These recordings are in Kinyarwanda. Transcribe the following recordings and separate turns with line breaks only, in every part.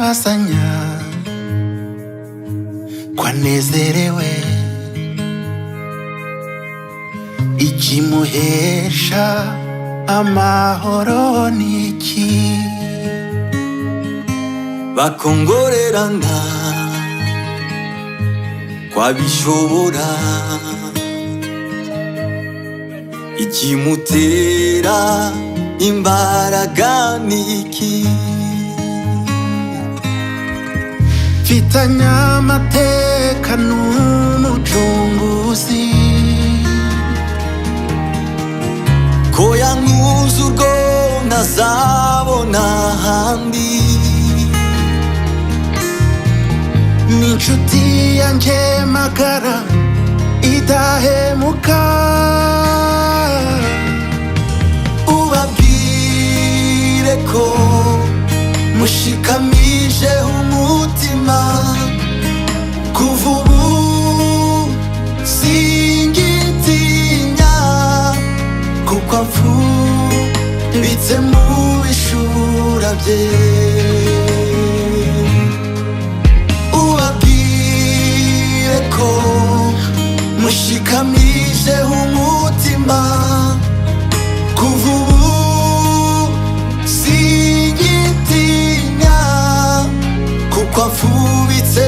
kwasanya kwanezerewe ikimuhesha amahoro niki
bakongorerana kwabishobora ikimutera imbaraga niki
mfitanye amateka n'umucunguzi
ko yankunze urwo ntazabona ahandi
n'inshuti yanjye magara idahemuka
ubabwire ko mushikamije umutima kuva ubu singitinya kuko amfubitse mu bishura bye ubabwire ko mushikamije umutima kuva ubu singitinya kuko amfubitse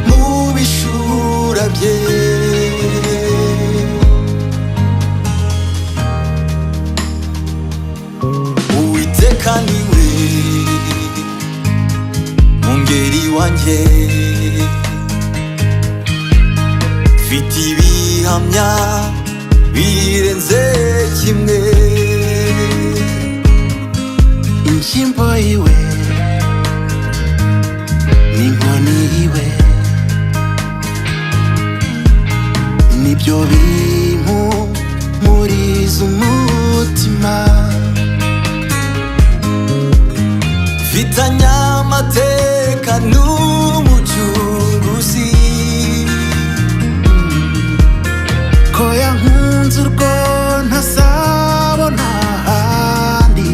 mu bishura bye Uwiteka niwe mungeri wanjye mfite ibihamya birenze kimwe
inshyimbo yiwe n'inkoni yiwe nibyo bimpumuriza umutima
mfitanye amateka n'umucunguzi
ko yankunze urwo ntazabona ahandi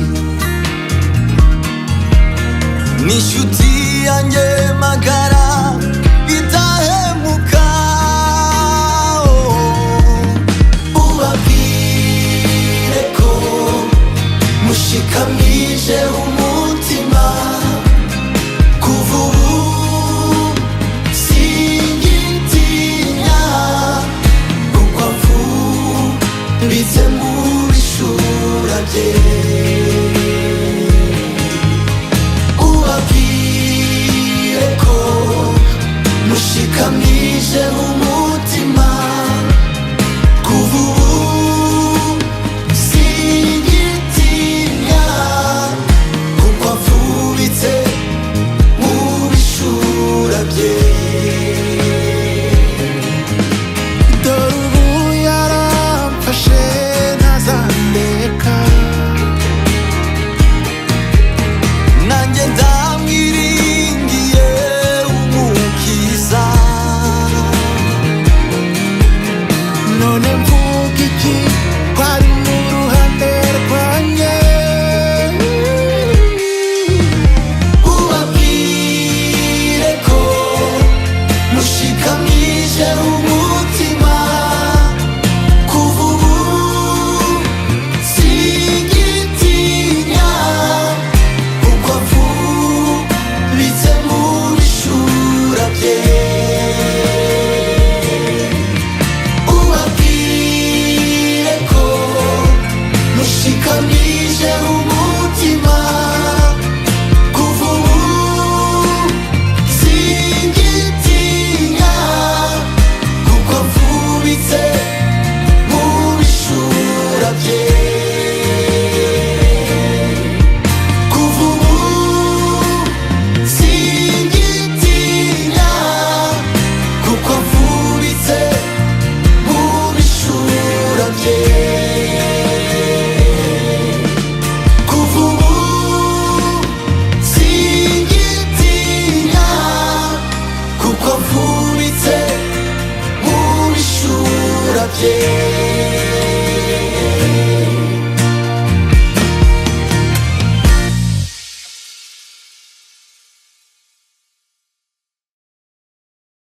n'inshuti yanjye magara idahemuka ubabwire ko mushikamije umutima kuva ubu singitinya kuko amfubitse mu bishura bye ubabwire ko mushikamije umutima kuva ubu singitinya kuko amfubitse mu bishura bye
dore ubu yaramfashe ntazandeka
nanjye ndamwiringiye umukiza
none mvuga iki ko ari mu ruhande rwanjye
ubabwire ko mushikamije umutima kuva ubu singitinya kuko amfubitse mu bishura bye ubabwire ko mushikamije umutima kuva ubu singitinya kuko amfubitse mu bishura bye kuva ubu singitinya kuko amfubitse mu bishura bye kuva ubu singitinya kuko amfubitse mu bishura bye